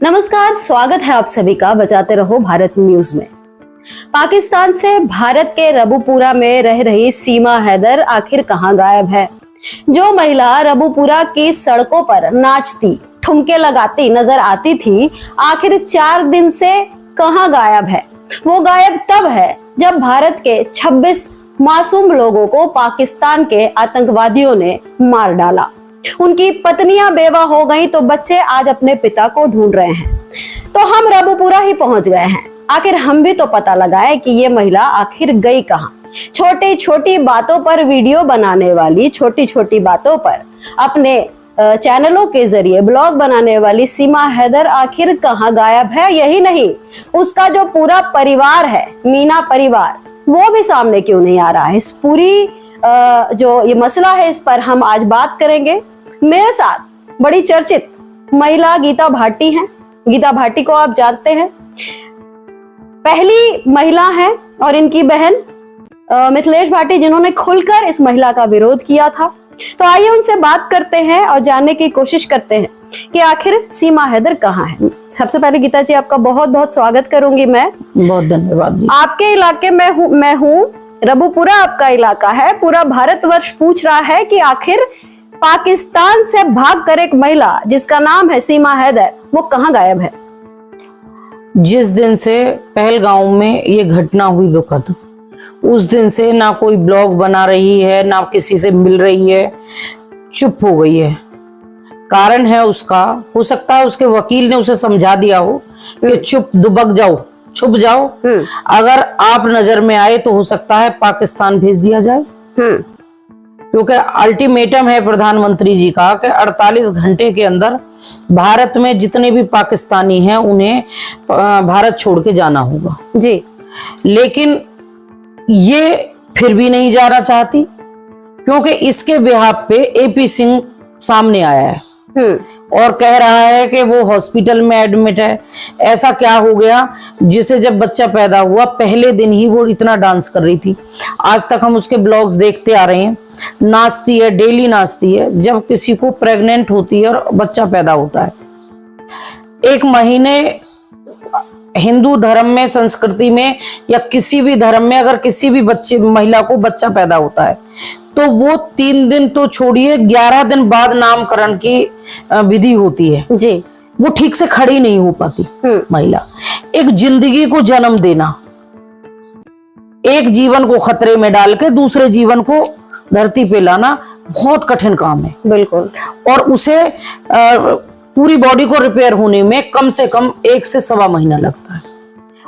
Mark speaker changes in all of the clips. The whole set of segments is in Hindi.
Speaker 1: नमस्कार, स्वागत है आप सभी का बचाते रहो भारत न्यूज में। पाकिस्तान से भारत के रबुपुरा में रह रही सीमा हैदर आखिर कहां गायब है? जो महिला रबुपुरा की सड़कों पर नाचती, ठुमके लगाती नजर आती थी, आखिर 4 दिन से कहां गायब है? वो गायब तब है जब भारत के 26 मासूम लोगों को पाकिस्तान के आतंकवादियों ने मार डाला। उनकी पत्नियां बेवा हो गईं तो बच्चे आज अपने पिता को ढूंढ रहे हैं। तो हम रबुपुरा ही पहुंच गए हैं। आखिर हम भी तो पता लगाएं कि ये महिला आखिर गई कहां। छोटी छोटी बातों पर वीडियो बनाने वाली, छोटी छोटी बातों पर अपने चैनलों के जरिए ब्लॉग बनाने वाली सीमा हैदर आखिर कहां गायब है? यही नहीं, उसका जो पूरा परिवार है, मीना परिवार, वो भी सामने क्यों नहीं आ रहा है? इस पूरी जो ये मसला है, इस पर हम आज बात करेंगे। मेरे साथ बड़ी चर्चित महिला गीता भाटी हैं। गीता भाटी को आप जानते हैं, पहली महिला हैं, और इनकी बहन मिथिलेश भाटी, जिन्होंने खुलकर इस महिला का विरोध किया था। तो आइए उनसे बात करते हैं और जानने की कोशिश करते हैं कि आखिर सीमा हैदर कहाँ है। सबसे पहले गीता जी, आपका बहुत बहुत स्वागत करूंगी मैं।
Speaker 2: बहुत धन्यवाद जी।
Speaker 1: आपके इलाके में मैं हूँ, रबुपुरा आपका इलाका है। पूरा भारतवर्ष पूछ रहा है कि आखिर पाकिस्तान से भागकर एक महिला जिसका नाम है सीमा हैदर, वो कहाँ गायब है?
Speaker 2: जिस दिन से पहलगांव में ये घटना हुई दुखद, उस दिन से ना कोई ब्लॉग बना रही है, ना किसी से मिल रही है, चुप हो गई है। कारण है उसका, हो सकता है उसके वकील ने उसे समझा दिया हो कि चुप, दुबक जाओ, छुप जाओ, अगर आप नजर में आए तो हो सकता है पाकिस्तान भेज दिया जाए। क्योंकि अल्टीमेटम है प्रधानमंत्री जी का कि 48 घंटे के अंदर भारत में जितने भी पाकिस्तानी हैं उन्हें भारत छोड़ के जाना होगा
Speaker 1: जी।
Speaker 2: लेकिन ये फिर भी नहीं जाना चाहती, क्योंकि इसके बिहाफ पे एपी सिंह सामने आया है और कह रहा है कि वो हॉस्पिटल में एडमिट है। ऐसा क्या हो गया जिसे जब बच्चा पैदा हुआ पहले दिन ही वो इतना डांस कर रही थी। आज तक हम उसके ब्लॉग्स देखते आ रहे हैं, नाचती है, डेली नाचती है। जब किसी को प्रेग्नेंट होती है और बच्चा पैदा होता है, 1 महीने हिंदू धर्म में, संस्कृति में या किसी भी धर्म में अगर किसी भी महिला को बच्चा पैदा होता है तो वो 3 दिन तो छोड़िए, 11 दिन बाद नामकरण की विधि होती है
Speaker 1: जी।
Speaker 2: वो ठीक से खड़ी नहीं हो पाती महिला। एक जिंदगी को जन्म देना, एक जीवन को खतरे में डाल के दूसरे जीवन को धरती पे लाना बहुत कठिन काम है।
Speaker 1: बिल्कुल।
Speaker 2: और उसे पूरी बॉडी को रिपेयर होने में कम से कम 1 से 1.25 महीना लगता है।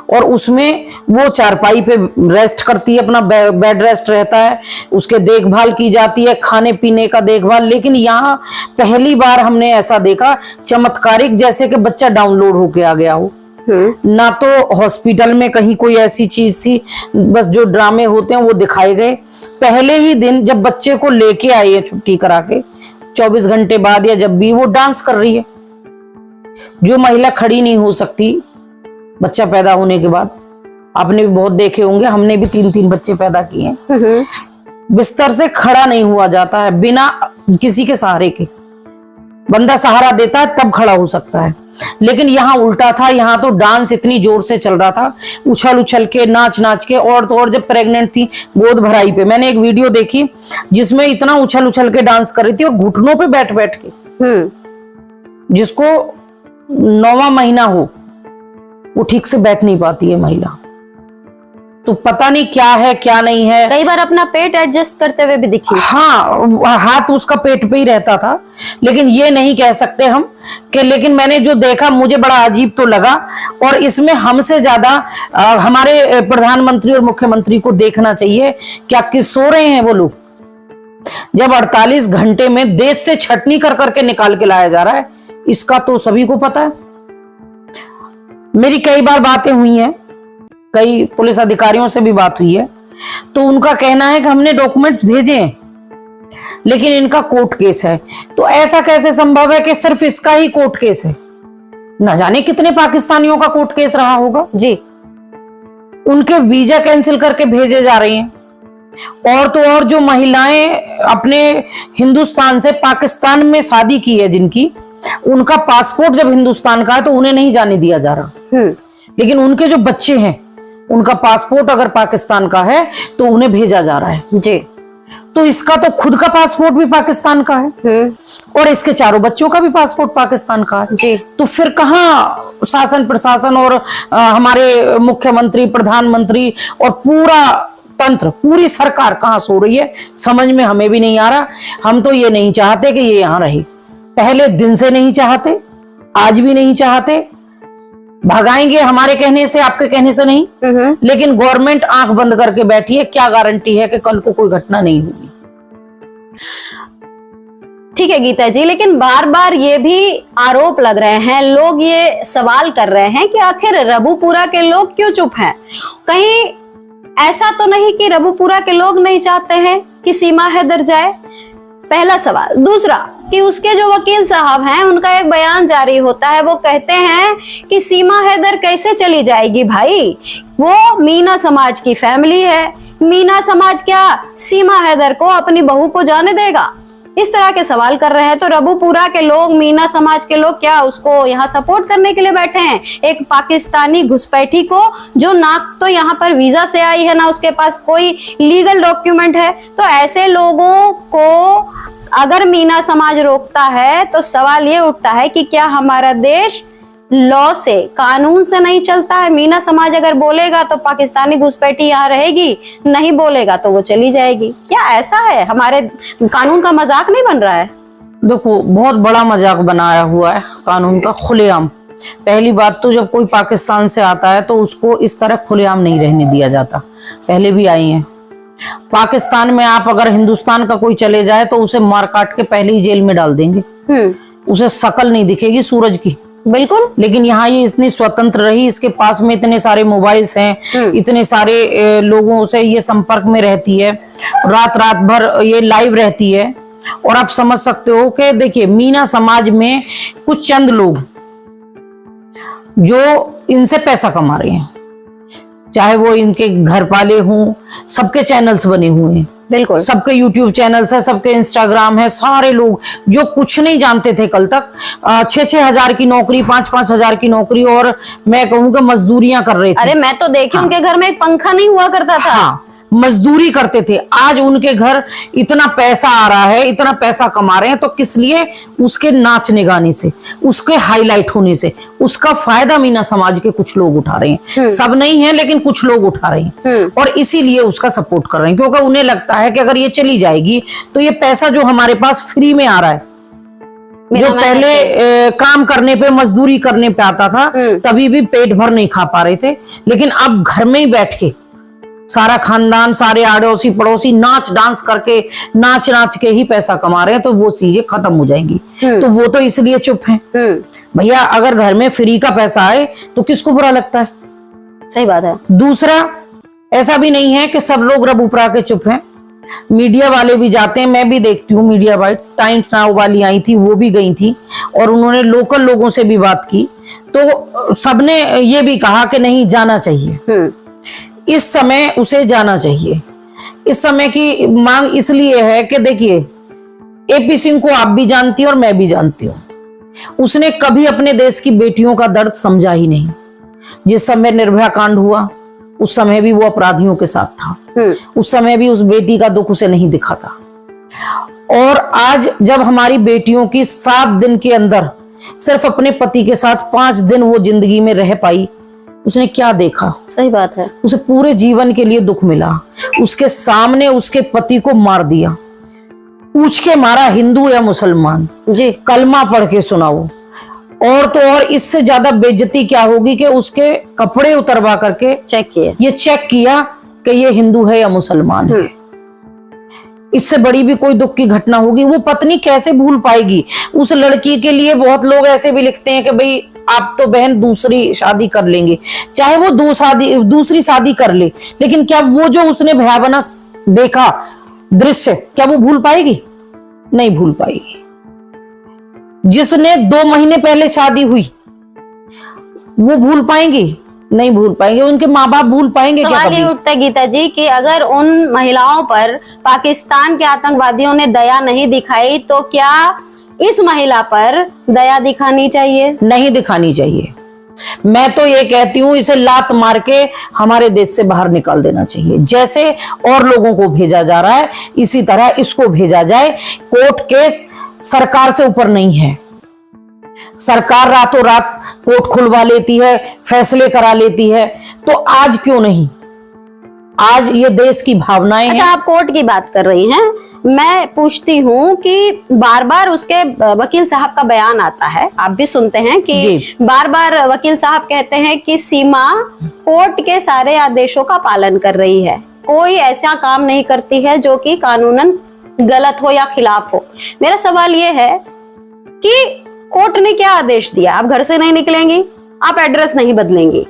Speaker 2: और उसमें वो चारपाई पे रेस्ट करती है, अपना बेड रेस्ट रहता है, उसके देखभाल की जाती है, खाने पीने का देखभाल। लेकिन यहाँ पहली बार हमने ऐसा देखा चमत्कारिक, जैसे कि बच्चा डाउनलोड होके आ गया हो। ना तो हॉस्पिटल में कहीं कोई ऐसी चीज थी, बस जो ड्रामे होते हैं वो दिखाए गए। पहले ही दिन जब बच्चे को लेके आई है छुट्टी करा के, 24 घंटे बाद या जब भी, वो डांस कर रही है। जो महिला खड़ी नहीं हो सकती बच्चा पैदा होने के बाद, आपने भी बहुत देखे होंगे, हमने भी 3-3 बच्चे पैदा किए हैं, बिस्तर से खड़ा नहीं हुआ जाता है बिना किसी के सहारे के। बंदा सहारा देता है तब खड़ा हो सकता है, लेकिन यहाँ उल्टा था। यहाँ तो डांस इतनी जोर से चल रहा था, उछल उछल के, नाच नाच के। और तो और जब प्रेग्नेंट थी, गोद भराई पे मैंने एक वीडियो देखी जिसमें इतना उछल उछल के डांस कर रही थी, और घुटनों पे बैठ बैठ के। जिसको 9वां महीना हो वो ठीक से बैठ नहीं पाती है महिला। तो पता नहीं क्या है क्या नहीं है।
Speaker 1: कई बार अपना पेट एडजस्ट करते हुए भी दिखी।
Speaker 2: हाँ, हाथ उसका पेट पे ही रहता था। लेकिन ये नहीं कह सकते हम कि, लेकिन मैंने जो देखा मुझे बड़ा अजीब तो लगा। और इसमें हमसे ज्यादा हमारे प्रधानमंत्री और मुख्यमंत्री को देखना चाहिए, क्या किस सो रहे हैं वो लोग? जब 48 घंटे में देश से छटनी कर करके निकाल के लाया जा रहा है, इसका तो सभी को पता है। मेरी कई बार बातें हुई हैं, कई पुलिस अधिकारियों से भी बात हुई है, तो उनका कहना है कि हमने डॉक्यूमेंट्स भेजे हैं लेकिन इनका कोर्ट केस है। तो ऐसा कैसे संभव है कि सिर्फ इसका ही कोर्ट केस है? न जाने कितने पाकिस्तानियों का कोर्ट केस रहा होगा जी। उनके वीजा कैंसिल करके भेजे जा रहे हैं। और तो और जो महिलाएं अपने हिंदुस्तान से पाकिस्तान में शादी की है जिनकी, उनका पासपोर्ट जब हिंदुस्तान का है तो उन्हें नहीं जाने दिया जा रहा, लेकिन उनके जो बच्चे हैं उनका पासपोर्ट अगर पाकिस्तान का है तो उन्हें भेजा जा रहा है
Speaker 1: जी।
Speaker 2: तो इसका तो खुद का पासपोर्ट भी पाकिस्तान का है और इसके चारों बच्चों का भी पासपोर्ट पाकिस्तान का है
Speaker 1: जी।
Speaker 2: तो फिर कहाँ शासन प्रशासन और हमारे मुख्यमंत्री, प्रधानमंत्री और पूरा तंत्र, पूरी सरकार कहाँ सो रही है, समझ में हमें भी नहीं आ रहा। हम तो ये नहीं चाहते कि ये यहाँ रहे, पहले दिन से नहीं चाहते, आज भी नहीं चाहते। भगाएंगे हमारे कहने से, आपके कहने से नहीं, लेकिन गवर्नमेंट आंख बंद करके बैठी है। क्या गारंटी है कि कल को कोई घटना नहीं होगी।
Speaker 1: ठीक है गीता जी, लेकिन बार बार ये भी आरोप लग रहे हैं, लोग ये सवाल कर रहे हैं कि आखिर रबुपुरा के लोग क्यों चुप हैं? कहीं ऐसा तो नहीं कि रबुपुरा के लोग नहीं चाहते हैं कि सीमा हैदर जाए? पहला सवाल। दूसरा कि उसके जो वकील साहब हैं उनका एक बयान जारी होता है, वो कहते हैं कि सीमा हैदर कैसे चली जाएगी भाई, वो मीना समाज की फैमिली है, मीना समाज क्या सीमा हैदर को अपनी बहू को जाने देगा? इस तरह के सवाल कर रहे हैं। तो रबुपुरा के लोग, मीना समाज के लोग क्या उसको यहाँ सपोर्ट करने के लिए बैठे हैं? एक पाकिस्तानी घुसपैठी को, जो ना तो यहाँ पर वीजा से आई है, ना उसके पास कोई लीगल डॉक्यूमेंट है। तो ऐसे लोगों को अगर मीना समाज रोकता है तो सवाल ये उठता है कि क्या हमारा देश लॉ से, कानून से नहीं चलता है? मीना समाज अगर बोलेगा तो पाकिस्तानी घुसपैठी यहाँ रहेगी, नहीं बोलेगा तो वो चली जाएगी। क्या ऐसा है? हमारे कानून का मजाक नहीं बन रहा है?
Speaker 2: देखो, बहुत बड़ा मजाक बनाया हुआ है कानून का, खुलेआम। पहली बात तो जब कोई पाकिस्तान से आता है तो उसको इस तरह खुलेआम नहीं रहने दिया जाता। पहले भी आई हैं पाकिस्तान में, आप अगर हिंदुस्तान का कोई चले जाए तो उसे मार काट के पहले ही जेल में डाल देंगे, उसे शक्ल नहीं दिखेगी सूरज की।
Speaker 1: बिल्कुल।
Speaker 2: लेकिन यहाँ ये इतनी स्वतंत्र रही, इसके पास में इतने सारे मोबाइल्स हैं, इतने सारे लोगों से ये संपर्क में रहती है, रात रात भर ये लाइव रहती है। और आप समझ सकते हो कि देखिए, मीना समाज में कुछ चंद लोग जो इनसे पैसा कमा रहे हैं, चाहे वो इनके घर वाले हों, सबके चैनल्स बने हुए हैं,
Speaker 1: बिल्कुल
Speaker 2: सबके यूट्यूब चैनल्स है, सबके इंस्टाग्राम है। सारे लोग जो कुछ नहीं जानते थे कल तक, 6-6 हजार की नौकरी, 5-5 हजार की नौकरी, और मैं कहूँगा मजदूरियां कर रहे थे।
Speaker 1: अरे मैं तो देखी उनके घर में एक पंखा नहीं हुआ करता था।
Speaker 2: हाँ, मजदूरी करते थे। आज उनके घर इतना पैसा आ रहा है, इतना पैसा कमा रहे हैं, तो किस लिए? उसके नाचने गाने से, उसके हाईलाइट होने से, उसका फायदा मीना समाज के कुछ लोग उठा रहे हैं। सब नहीं है लेकिन कुछ लोग उठा रहे हैं, और इसीलिए उसका सपोर्ट कर रहे हैं, क्योंकि उन्हें लगता है कि अगर ये चली जाएगी तो ये पैसा जो हमारे पास फ्री में आ रहा है, जो पहले काम करने पे, मजदूरी करने पे आता था, तभी भी पेट भर नहीं खा पा रहे थे, लेकिन अब घर में ही बैठ के सारा खानदान, सारे आड़ोसी पड़ोसी नाच डांस करके, नाच नाच के ही पैसा कमा रहे हैं, तो वो चीजें खत्म हो जाएंगी। तो वो तो इसलिए चुप हैं। भैया, अगर घर में फ्री का पैसा आए तो किसको बुरा लगता है?
Speaker 1: सही बात है।
Speaker 2: दूसरा, ऐसा भी नहीं है कि सब लोग रबुपुरा के चुप हैं, मीडिया वाले भी जाते हैं। मैं भी देखती हूँ मीडिया बाइट्स, टाइम्स नाउ वाली आई थी, वो भी गई थी और उन्होंने लोकल लोगों से भी बात की, तो सबने ये भी कहा कि नहीं, जाना चाहिए, इस समय उसे जाना चाहिए। इस समय की मांग इसलिए है कि देखिए, एपी सिंह को आप भी जानती हो और मैं भी जानती हूँ, उसने कभी अपने देश की बेटियों का दर्द समझा ही नहीं। जिस समय निर्भया कांड हुआ उस समय भी वो अपराधियों के साथ था, उस समय भी उस बेटी का दुख उसे नहीं दिखा था। और आज जब हमारी बेटियों की 7 दिन के अंदर सिर्फ अपने पति के साथ 5 दिन वो जिंदगी में रह पाई, उसने क्या देखा?
Speaker 1: सही बात है।
Speaker 2: उसे पूरे जीवन के लिए दुख मिला। उसके सामने उसके पति को मार दिया, पूछ के मारा, हिंदू या मुसलमान
Speaker 1: जी,
Speaker 2: कलमा पढ़ के सुनाओ। और तो और इससे ज्यादा बेइज्जती क्या होगी कि उसके कपड़े उतरवा करके
Speaker 1: चेक किया,
Speaker 2: ये चेक किया कि ये हिंदू है या मुसलमान है। इससे बड़ी भी कोई दुख की घटना होगी? वो पत्नी कैसे भूल पाएगी? उस लड़की के लिए बहुत लोग ऐसे भी लिखते हैं कि भाई आप तो बहन दूसरी शादी कर लेंगे, चाहे वो दूसरी शादी कर ले, लेकिन क्या वो जो उसने भयावना देखा दृश्य, क्या वो भूल पाएगी? नहीं भूल पाएगी। जिसने 2 महीने पहले शादी हुई वो भूल पाएंगे? नहीं भूल पाएंगे। उनके माँ बाप भूल पाएंगे क्या?
Speaker 1: सवाल ये उठता है गीता जी कि अगर उन महिलाओं पर पाकिस्तान के आतंकवादियों ने दया नहीं दिखाई तो क्या इस महिला पर दया दिखानी चाहिए?
Speaker 2: नहीं दिखानी चाहिए। मैं तो ये कहती हूँ इसे लात मार के हमारे देश से बाहर निकाल देना चाहिए। जैसे और लोगों को भेजा जा रहा है इसी तरह इसको भेजा जाए। कोर्ट केस सरकार से ऊपर नहीं है। सरकार रातों रात कोर्ट खुलवा लेती है, फैसले करा लेती है, तो आज क्यों नहीं? आज ये देश की भावनाएं
Speaker 1: अच्छा,
Speaker 2: हैं।
Speaker 1: आप कोर्ट की बात कर रही हैं, मैं पूछती हूँ कि बार बार उसके वकील साहब का बयान आता है, आप भी सुनते हैं कि बार बार वकील साहब कहते हैं कि सीमा कोर्ट के सारे आदेशों का पालन कर रही है, कोई ऐसा काम नहीं करती है जो कि कानूनन गलत हो या खिलाफ हो। मेरा सवाल ये है कि कोर्ट ने क्या आदेश दिया? आप घर से नहीं निकलेंगी, आप एड्रेस नहीं बदलेंगी,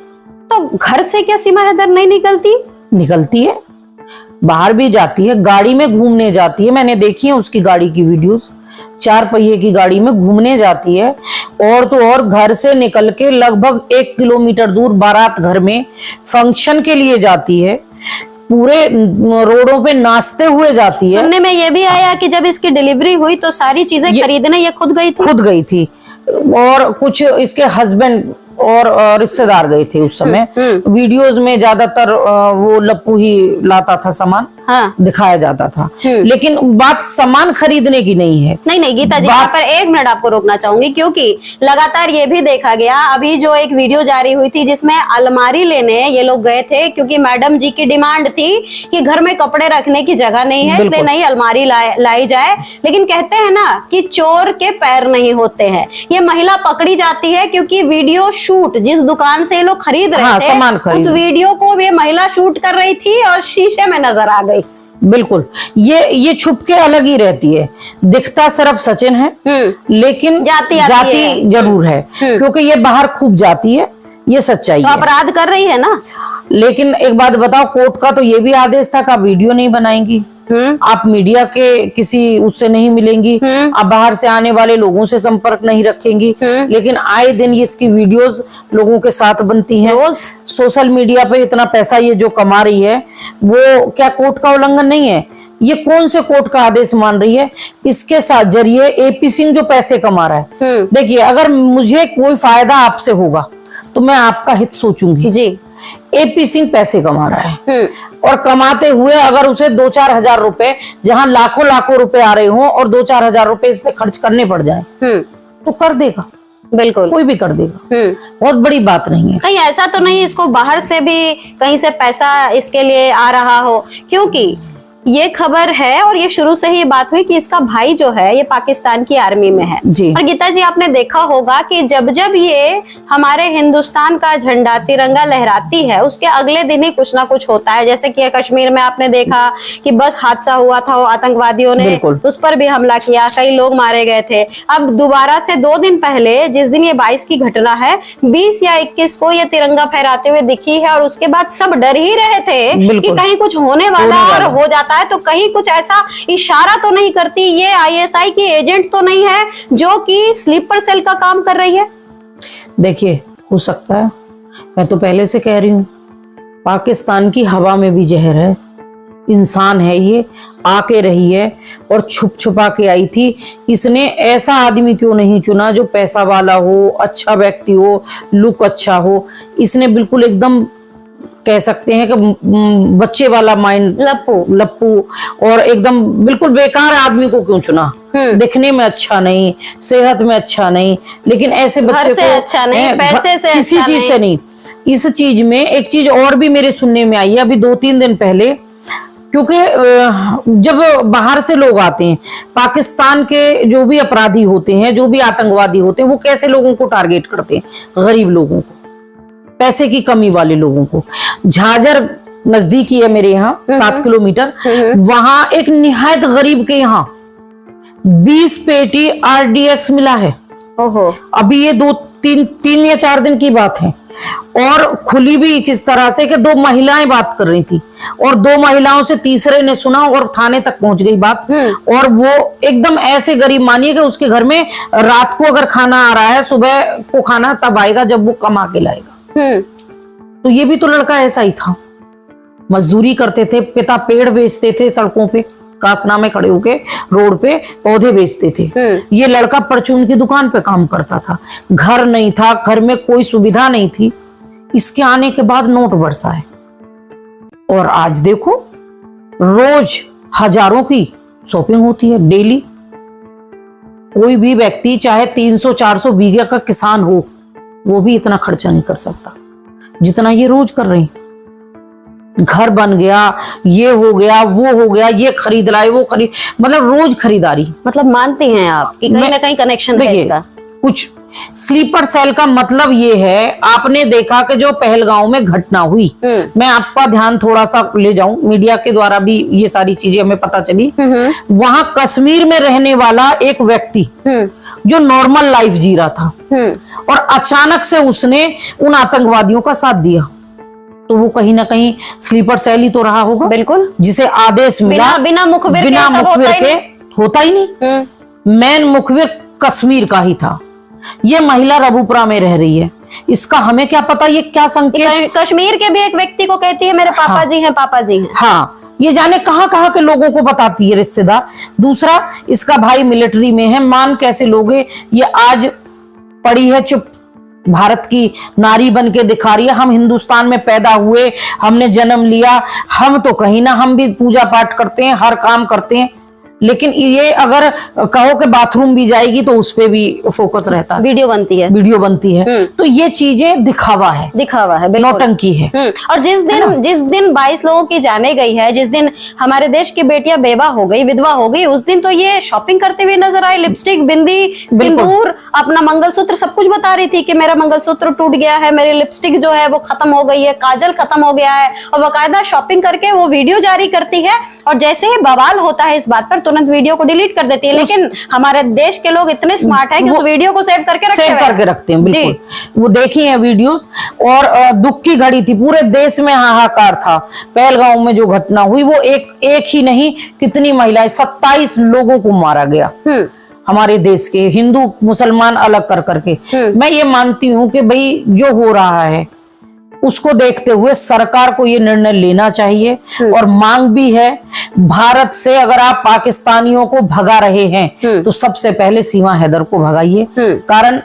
Speaker 1: तो घर से क्या सीमा हैदर नहीं निकलती?
Speaker 2: निकलती है, बाहर भी जाती है, गाड़ी में घूमने जाती है। मैंने देखी है उसकी गाड़ी की वीडियोस, 4 पहिए की गाड़ी में घूमने जाती है। और तो और घर से निकल के लगभग 1 किलोमीटर दूर बारात घर में फंक्शन के लिए जाती है, पूरे रोडों पे नाचते हुए जाती है।
Speaker 1: सुनने में ये भी आया कि जब इसकी डिलीवरी हुई तो सारी चीजें खरीदने ये खुद गई थी
Speaker 2: और कुछ इसके हस्बैंड और रिश्तेदार गए थे उस समय। वीडियोस में ज्यादातर वो लप्पू ही लाता था सामान,
Speaker 1: हाँ।
Speaker 2: दिखाया जाता था, लेकिन बात सामान खरीदने की नहीं है।
Speaker 1: नहीं गीता जी, यहाँ पर 1 मिनट आपको रोकना चाहूंगी, क्योंकि लगातार ये भी देखा गया, अभी जो एक वीडियो जारी हुई थी जिसमें अलमारी लेने ये लोग गए थे, क्योंकि मैडम जी की डिमांड थी कि घर में कपड़े रखने की जगह नहीं है, इसलिए नई अलमारी लाई जाए। लेकिन कहते हैं ना कि चोर के पैर नहीं होते हैं। ये महिला पकड़ी जाती है क्योंकि वीडियो शूट जिस दुकान से ये लोग खरीद रहे थे,
Speaker 2: सामान
Speaker 1: उस वीडियो को ये महिला शूट कर रही थी और शीशे में नजर आ गई।
Speaker 2: बिल्कुल, ये छुप के अलग ही रहती है, दिखता सिर्फ सचिन है लेकिन जाती जरूर है, क्योंकि ये बाहर खूब जाती है, ये सच्चाई
Speaker 1: तो
Speaker 2: है।
Speaker 1: अपराध कर रही है ना।
Speaker 2: लेकिन एक बात बताओ, कोर्ट का तो ये भी आदेश था कि आप वीडियो नहीं बनाएंगी, आप मीडिया के किसी उससे नहीं मिलेंगी, आप बाहर से आने वाले लोगों से संपर्क नहीं रखेंगी। लेकिन आए दिन इसकी वीडियोस लोगों के साथ बनती हैं, रोज सोशल मीडिया पे इतना पैसा ये जो कमा रही है, वो क्या कोर्ट का उल्लंघन नहीं है? ये कौन से कोर्ट का आदेश मान रही है? इसके साथ जरिए एपी सिंह जो पैसे कमा रहा है, देखिए अगर मुझे कोई फायदा आपसे होगा तो मैं आपका हित सोचूंगी जी। एपी सिंह पैसे कमा रहा है और कमाते हुए अगर उसे 2-4 हजार रुपए, जहां लाखों रुपए आ रहे हो, और 2-4 हजार रुपए इस पे खर्च करने पड़ जाए तो कर देगा, बिल्कुल कोई भी कर देगा, बहुत बड़ी बात नहीं है।
Speaker 1: कहीं ऐसा तो नहीं इसको बाहर से भी कहीं से पैसा इसके लिए आ रहा हो? क्योंकि ये खबर है और ये शुरू से ही बात हुई कि इसका भाई जो है ये पाकिस्तान की आर्मी में है
Speaker 2: जी।
Speaker 1: और गीता जी आपने देखा होगा कि जब जब ये हमारे हिंदुस्तान का झंडा तिरंगा लहराती है उसके अगले दिन ही कुछ ना कुछ होता है। जैसे कि कश्मीर में आपने देखा कि बस हादसा हुआ था, आतंकवादियों ने उस पर भी हमला किया, कई लोग मारे गए थे। अब दोबारा से 2 दिन पहले, जिस दिन ये 22 की घटना है, 20 या 21 को ये तिरंगा फहराते हुए दिखी है और उसके बाद सब डर ही रहे थे कि कहीं कुछ होने वाला और हो जाता है तो कहीं कुछ ऐसा इशारा तो नहीं करती, ये आईएसआई की एजेंट तो नहीं है जो कि स्लीपर सेल का काम कर रही है।
Speaker 2: देखिए, हो सकता है, मैं तो पहले से कह रही हूँ, पाकिस्तान की हवा में भी जहर है, इंसान है ये, आके रही है और छुप छुपा के आई थी। इसने ऐसा आदमी क्यों नहीं चुना जो पैसा वाला हो, अच्छा व्यक्ति हो, लुक अच्छा हो? इसने बिल्कुल एकदम कह सकते हैं कि बच्चे वाला माइंड, लप्पू और एकदम बिल्कुल बेकार आदमी को क्यों चुना? दिखने में अच्छा नहीं, सेहत में अच्छा नहीं, लेकिन ऐसे बच्चे को
Speaker 1: अच्छा नहीं, पैसे से
Speaker 2: किसी चीज से नहीं। इस चीज में एक चीज और भी मेरे सुनने में आई है अभी 2-3 दिन पहले, क्योंकि जब बाहर से लोग आते हैं, पाकिस्तान के जो भी अपराधी होते हैं, जो भी आतंकवादी होते हैं, वो कैसे लोगों को टारगेट करते हैं? गरीब लोगों को, पैसे की कमी वाले लोगों को। झाझर नजदीकी है मेरे यहाँ, 7 किलोमीटर, वहां एक निहायत गरीब के यहाँ 20 पेटी RDX मिला है। ओहो। अभी ये 3 या 4 दिन की बात है और खुली भी किस तरह से कि 2 महिलाएं बात कर रही थी और 2 महिलाओं से तीसरे ने सुना और थाने तक पहुंच गई बात। और वो एकदम ऐसे गरीब, मानिए कि उसके घर में रात को अगर खाना आ रहा है, सुबह को खाना तब आएगा जब वो कमा के लाएगा। तो ये भी तो लड़का ऐसा ही था, मजदूरी करते थे, पिता पेड़ बेचते थे सड़कों पे, कासना में खड़े होके रोड पे पौधे बेचते थे। ये लड़का परचून की दुकान पे काम करता था, घर नहीं था, घर में कोई सुविधा नहीं थी। इसके आने के बाद नोट बरसा है और आज देखो रोज हजारों की शॉपिंग होती है डेली। कोई भी व्यक्ति चाहे 300-400 बीघे का किसान हो, वो भी इतना खर्चा नहीं कर सकता जितना ये रोज कर रही। घर बन गया, ये हो गया, वो हो गया, ये खरीद लाए, वो खरीद, मतलब रोज खरीदारी।
Speaker 1: मतलब मानती हैं आप कि कहीं ना कहीं कनेक्शन है इसका?
Speaker 2: कुछ स्लीपर सेल का मतलब ये है, आपने देखा कि जो पहलगांव में घटना हुई, मैं आपका ध्यान थोड़ा सा ले जाऊं, मीडिया के द्वारा भी ये सारी चीजें हमें पता चली। वहां कश्मीर में रहने वाला एक व्यक्ति जो नॉर्मल लाइफ जी रहा था और अचानक से उसने उन आतंकवादियों का साथ दिया, तो वो कहीं ना कहीं स्लीपर सेल ही तो रहा होगा।
Speaker 1: बिल्कुल,
Speaker 2: जिसे आदेश मिला
Speaker 1: बिना मुखबिर
Speaker 2: के होता ही नहीं। मेन मुखबिर कश्मीर का ही था। ये महिला रबुपुरा में रह रही है, इसका हमें क्या पता ये क्या संकेत।
Speaker 1: कश्मीर के भी एक व्यक्ति को कहती है मेरे पापा जी हैं, पापा जी हैं।
Speaker 2: हाँ, ये जाने कहां कहां के लोगों को बताती है रिश्तेदार। दूसरा, इसका भाई मिलिट्री में है, मान कैसे लोगे। ये आज पड़ी है चुप, भारत की नारी बन के दिखा रही है। हम हिंदुस्तान में पैदा हुए, हमने जन्म लिया, हम तो कहीं ना, हम भी पूजा पाठ करते हैं, हर काम करते हैं, लेकिन ये अगर कहो कि बाथरूम भी जाएगी तो उस पे भी फोकस रहता है,
Speaker 1: वीडियो बनती है।
Speaker 2: तो ये चीजें दिखावा है, नौटंकी है।
Speaker 1: और जिस दिन 22 लोगों की जाने गई है, जिस दिन हमारे देश की बेटियां बेवा हो गई, विधवा हो गई, उस दिन तो ये शॉपिंग करते हुए नजर आई। लिपस्टिक, बिंदी, सिंदूर, अपना मंगलसूत्र, सब कुछ बता रही थी कि मेरा मंगलसूत्र टूट गया है, मेरी लिपस्टिक जो है वो खत्म हो गई है, काजल खत्म हो गया है, और बाकायदा शॉपिंग करके वो वीडियो जारी करती है। और जैसे ही बवाल होता है इस बात पर, तुरंत वीडियो को डिलीट कर देती है। लेकिन हमारे देश के लोग इतने स्मार्ट हैं कि उस वीडियो को सेव करके
Speaker 2: रखते हैं। बिल्कुल, वो देखी है वीडियोस। और दुख की घड़ी थी, पूरे देश में हाहाकार था। पहलगांव में जो घटना हुई, वो एक ही नहीं, कितनी महिलाएं, 27 लोगों को मारा गया हमारे देश के, हिंदू मुसलमान अलग कर करके। मैं ये मानती हूँ कि भाई जो हो रहा है उसको देखते हुए सरकार को ये निर्णय लेना चाहिए। और मांग भी है भारत से, अगर आप पाकिस्तानियों को भगा रहे हैं तो सबसे पहले सीमा हैदर को भगाइए। कारण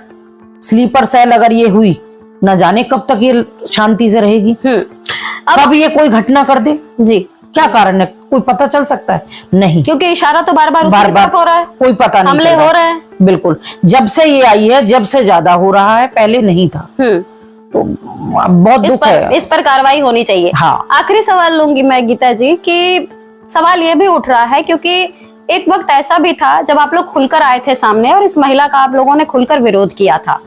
Speaker 2: स्लीपर सेल अगर ये हुई, न जाने कब तक ये शांति से रहेगी। कब ये कोई घटना कर दे जी, क्या कारण है, कोई पता चल सकता है? नहीं, क्योंकि इशारा तो बार बार हो रहा है, कोई पता नहीं, हमले हो रहे हैं। बिल्कुल, जब से ये आई है, जब से ज्यादा हो रहा है, पहले नहीं था। तो बहुत दुख है,
Speaker 1: इस पर कार्रवाई होनी चाहिए।
Speaker 2: हाँ।
Speaker 1: आखिरी सवाल लूंगी मैं गीता जी, कि सवाल ये भी उठ रहा है क्योंकि एक वक्त ऐसा भी था जब आप लोग खुलकर आए थे सामने और इस महिला का आप लोगों ने खुलकर विरोध किया था।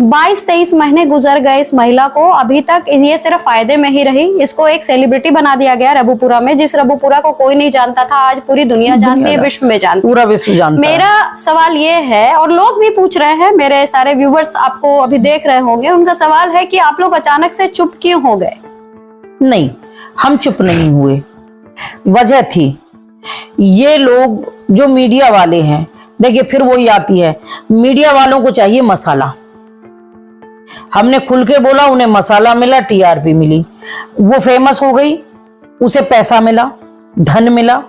Speaker 1: 22-23 महीने गुजर गए इस महिला को, अभी तक ये सिर्फ फायदे में ही रही। इसको एक सेलिब्रिटी बना दिया गया रबुपुरा में, जिस रबुपुरा को कोई नहीं जानता था, आज पूरी दुनिया जानती है, विश्व में जानती है,
Speaker 2: पूरा विश्व जानता है।
Speaker 1: मेरा सवाल ये है, और लोग भी पूछ रहे हैं, मेरे सारे व्यूवर्स आपको अभी देख रहे होंगे, उनका सवाल है कि आप लोग अचानक से चुप क्यों हो गए?
Speaker 2: नहीं, हम चुप नहीं हुए, वजह थी ये लोग जो मीडिया वाले हैं। देखिए, फिर वही आती है, मीडिया वालों को चाहिए मसाला। हमने खुल के बोला, उन्हें मसाला मिला, टीआरपी मिली, वो फेमस हो गई, उसे पैसा मिला, धन मिला।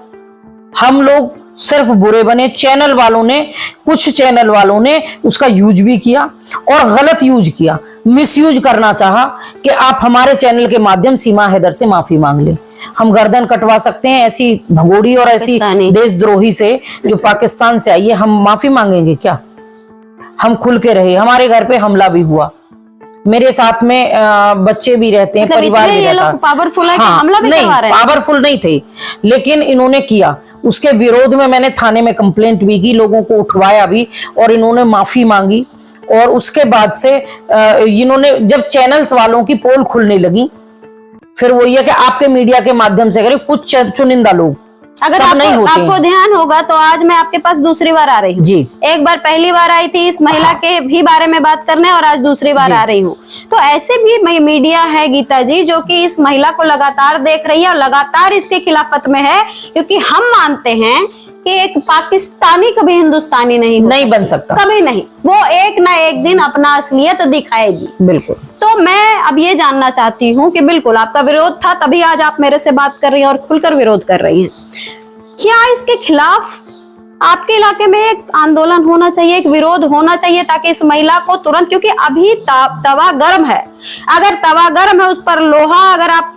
Speaker 2: हम लोग सिर्फ बुरे बने। चैनल वालों ने, कुछ चैनल वालों ने उसका यूज भी किया और गलत यूज किया, मिसयूज करना चाहा कि आप हमारे चैनल के माध्यम सीमा हैदर से माफी मांग लें, हम गर्दन कटवा सकते हैं ऐसी भगोड़ी और ऐसी देशद्रोही से जो पाकिस्तान से आई है, हम माफी मांगेंगे क्या? हम खुल के रहे, हमारे घर पे हमला भी हुआ, मेरे साथ में बच्चे भी रहते हैं, परिवार भी रहता है।
Speaker 1: पावरफुल है, हमला भी करवा रहे हैं।
Speaker 2: पावरफुल नहीं थे, लेकिन इन्होंने किया। उसके विरोध में मैंने थाने में कंप्लेंट भी की, लोगों को उठवाया भी, और इन्होंने माफी मांगी। और उसके बाद से इन्होंने, जब चैनल्स वालों की पोल खुलने लगी, फिर वो ये कि आपके मीडिया के माध्यम से करें, कुछ चुनिंदा लोग,
Speaker 1: अगर आपको ध्यान होगा तो आज मैं आपके पास दूसरी बार आ रही हूँ जी। एक बार पहली बार आई थी इस महिला के भी बारे में बात करने, और आज दूसरी बार आ रही हूँ। तो ऐसे भी मीडिया है गीता जी जो कि इस महिला को लगातार देख रही है और लगातार इसके खिलाफत में है, क्योंकि हम मानते हैं कि एक पाकिस्तानी कभी हिंदुस्तानी नहीं
Speaker 2: बन सकता,
Speaker 1: कभी नहीं। वो एक ना एक दिन अपना असलियत दिखाएगी।
Speaker 2: बिल्कुल।
Speaker 1: तो मैं अब ये जानना चाहती हूँ कि बिल्कुल आपका विरोध था, तभी आज आप मेरे से बात कर रही हैं और खुलकर विरोध कर रही हैं। क्या इसके खिलाफ आपके इलाके में एक आंदोलन होना चाहिए, एक विरोध होना चाहिए, ताकि इस महिला को तुरंत, क्योंकि अभी तवा गर्म है, अगर तवा गर्म है उस पर लोहा अगर आप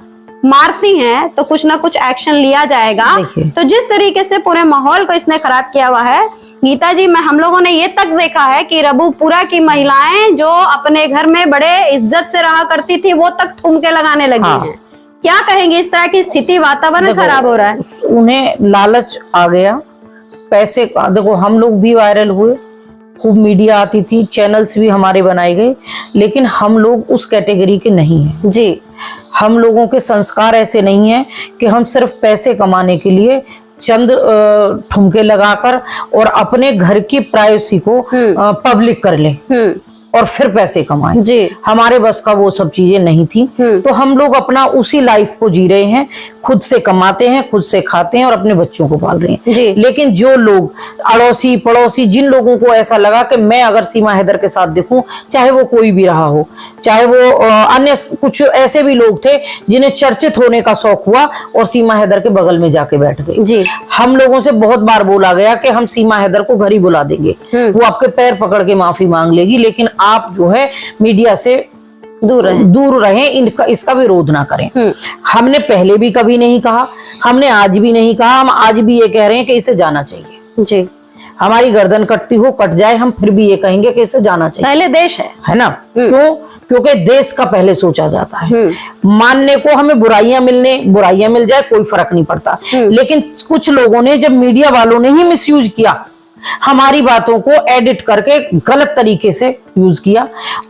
Speaker 1: मारती हैं तो कुछ ना कुछ एक्शन लिया जाएगा। तो जिस तरीके से पूरे माहौल को इसने खराब किया हुआ है गीता जी, हम लोगों ने ये तक देखा है कि रबुपुरा की महिलाएं जो अपने घर में बड़े इज्जत से रहा करती थी वो तक ठुमके लगाने लगी हैं। क्या कहेंगे, इस तरह की स्थिति, वातावरण खराब हो रहा है?
Speaker 2: उन्हें लालच आ गया पैसे का। देखो हम लोग भी वायरल हुए, खूब मीडिया आती थी, चैनल्स भी हमारे बनाए गए, लेकिन हम लोग उस कैटेगरी के नहीं हैं
Speaker 1: जी। हम
Speaker 2: लोगों के संस्कार ऐसे नहीं है कि हम सिर्फ पैसे कमाने के लिए चंद ठुमके लगाकर और अपने घर की प्राइवेसी को पब्लिक कर ले और फिर पैसे कमाएं जी। हमारे बस का वो सब चीजें नहीं थी। तो हम लोग अपना उसी लाइफ को जी रहे हैं, खुद से कमाते हैं, खुद से खाते हैं और अपने बच्चों को पाल रहे हैं जी। लेकिन जो लोग अड़ोसी पड़ोसी, जिन लोगों को ऐसा लगा कि मैं अगर सीमा हैदर के साथ देखूं, चाहे वो कोई भी रहा हो, चाहे वो अन्य कुछ ऐसे भी लोग थे जिन्हें चर्चित होने का शौक हुआ और सीमा हैदर के बगल में जाके बैठ गए जी। हम लोगों से बहुत बार बोला गया कि हम सीमा हैदर को घर ही बुला देंगे, वो आपके पैर पकड़ के माफी मांग लेगी, लेकिन आप जो है मीडिया से दूर रहें, इसका विरोध ना करें। हमने पहले भी कभी नहीं कहा, हमने आज भी नहीं कहा, हम आज भी ये कह रहे हैं कि इसे जाना चाहिए जी। हमारी गर्दन कटती हो कट जाए, हम फिर भी ये कहेंगे कि इसे जाना चाहिए।
Speaker 1: पहले देश है ना?
Speaker 2: क्यों? क्योंकि देश का पहले सोचा जाता है। मानने को हमें बुराइयां मिल जाए कोई फर्क नहीं पड़ता, लेकिन कुछ लोगों ने, जब मीडिया वालों ने ही मिसयूज किया, हमारी बातों को एडिट करके गलत तरीके से यूज किया,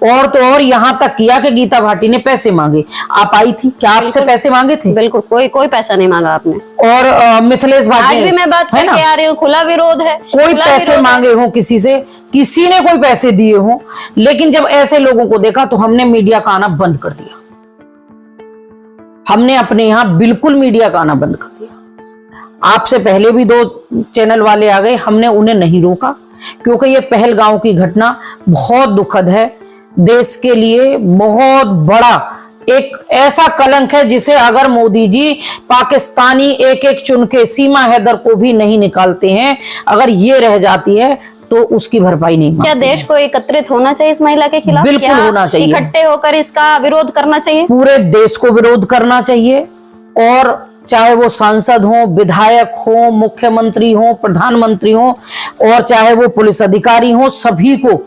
Speaker 2: और तो और यहाँ तक किया कि गीता भाटी ने पैसे मांगे। आप आई थी क्या? आपसे पैसे मांगे थे?
Speaker 1: बिल्कुल, कोई पैसा नहीं मांगा आपने।
Speaker 2: और मिथिलेश भाटी,
Speaker 1: आज भी मैं बात करके आ रही हूँ, खुला विरोध है।
Speaker 2: कोई पैसे मांगे हो किसी से, किसी ने कोई पैसे दिए हो, लेकिन जब ऐसे लोगों को देखा तो हमने मीडिया का आना बंद कर दिया। हमने अपने यहाँ बिल्कुल मीडिया का आना बंद कर दिया। आपसे पहले भी 2 चैनल वाले आ गए, हमने उन्हें नहीं रोका, क्योंकि ये पहलगांव की घटना बहुत दुखद है, देश के लिए बहुत बड़ा एक ऐसा कलंक है जिसे अगर मोदी जी पाकिस्तानी एक चुन के सीमा हैदर को भी नहीं निकालते हैं, अगर ये रह जाती है तो उसकी भरपाई नहीं।
Speaker 1: क्या देश को एकत्रित होना चाहिए इस महिला के खिलाफ?
Speaker 2: बिल्कुल होना चाहिए,
Speaker 1: इकट्ठे होकर इसका विरोध करना चाहिए,
Speaker 2: पूरे देश को विरोध करना चाहिए। और चाहे वो सांसद हो, विधायक हो, मुख्यमंत्री हो, प्रधानमंत्री हो, और चाहे वो पुलिस अधिकारी हो, सभी को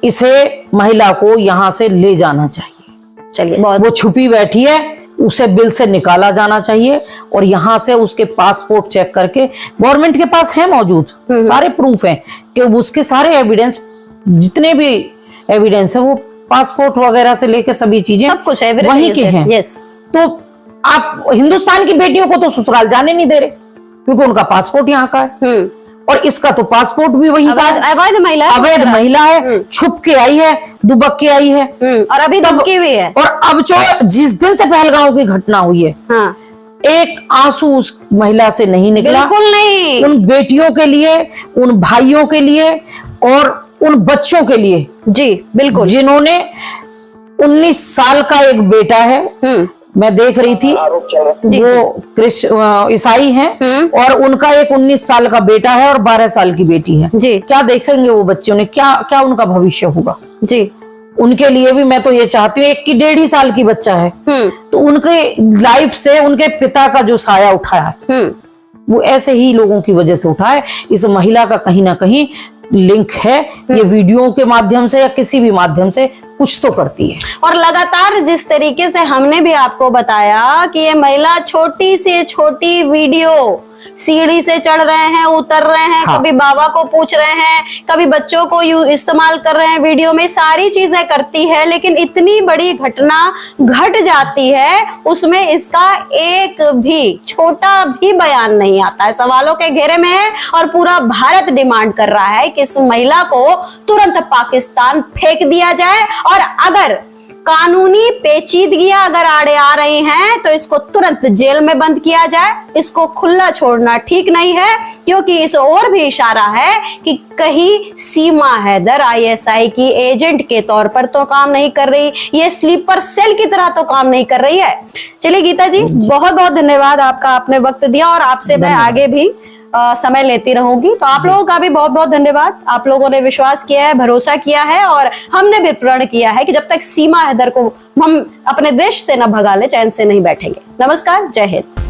Speaker 2: इसे महिला को यहाँ से ले जाना चाहिए।
Speaker 1: चलिए,
Speaker 2: वो छुपी बैठी है, उसे बिल से निकाला जाना चाहिए और यहाँ से उसके पासपोर्ट चेक करके, गवर्नमेंट के पास है मौजूद सारे प्रूफ हैं कि उसके सारे एविडेंस, जितने भी एविडेंस है वो पासपोर्ट वगैरह से लेके सभी चीजें
Speaker 1: सब कुछ
Speaker 2: वहीं के हैं। तो आप हिंदुस्तान की बेटियों को तो ससुराल जाने नहीं दे रहे क्योंकि उनका पासपोर्ट यहाँ का है, और इसका तो पासपोर्ट भी वही का है। अवैध महिला है, छुप के आई है, दुबक के आई है,
Speaker 1: और अभी धमकी भी है।
Speaker 2: और अब जो जिस दिन से पहलगांव की घटना हुई है, एक आंसू उस महिला से नहीं निकला।
Speaker 1: बिल्कुल नहीं।
Speaker 2: उन बेटियों के लिए, उन भाइयों के लिए और उन बच्चों के लिए
Speaker 1: जी, बिल्कुल,
Speaker 2: जिन्होंने 19 साल का एक बेटा है, मैं देख रही थी, वो ईसाई हैं और उनका एक 19 साल का बेटा है और 12 साल की बेटी है जी। क्या देखेंगे वो बच्चों ने, क्या उनका भविष्य होगा जी। उनके लिए भी मैं तो ये चाहती हूँ, एक की 1.5 साल की बच्चा है, तो उनके लाइफ से उनके पिता का जो साया उठा है वो ऐसे ही लोगों की वजह से उठा है। इस महिला का कहीं ना कहीं लिंक है, ये वीडियो के माध्यम से या किसी भी माध्यम से कुछ तो करती है।
Speaker 1: और लगातार जिस तरीके से हमने भी आपको बताया कि ये महिला छोटी से छोटी वीडियो, सीढ़ी से चढ़ रहे हैं, उतर रहे हैं, कभी बाबा को पूछ रहे हैं, कभी बच्चों को इस्तेमाल कर रहे हैं वीडियो में, सारी चीजें करती है, लेकिन इतनी बड़ी घटना घट जाती है, उसमें इसका एक भी छोटा भी बयान नहीं आता है। सवालों के घेरे में है और पूरा भारत डिमांड कर रहा है कि इस महिला को तुरंत पाकिस्तान फेंक दिया जाए, और अगर कानूनी पेचीदगियां अगर आड़े आ रही हैं तो इसको तुरंत जेल में बंद किया जाए। इसको खुला छोड़ना ठीक नहीं है, क्योंकि इस ओर भी इशारा है कि कहीं सीमा हैदर आईएसआई की एजेंट के तौर पर तो काम नहीं कर रही, ये स्लीपर सेल की तरह तो काम नहीं कर रही है। चलिए गीता जी, बहुत बहुत धन्यवाद आपका, आपने वक्त दिया और आपसे मैं आगे भी समय लेती रहूंगी। तो आप लोगों का भी बहुत बहुत धन्यवाद। आप लोगों ने विश्वास किया है, भरोसा किया है और हमने भी प्रण किया है कि जब तक सीमा हैदर को हम अपने देश से न भगा ले, चैन से नहीं बैठेंगे। नमस्कार, जय हिंद।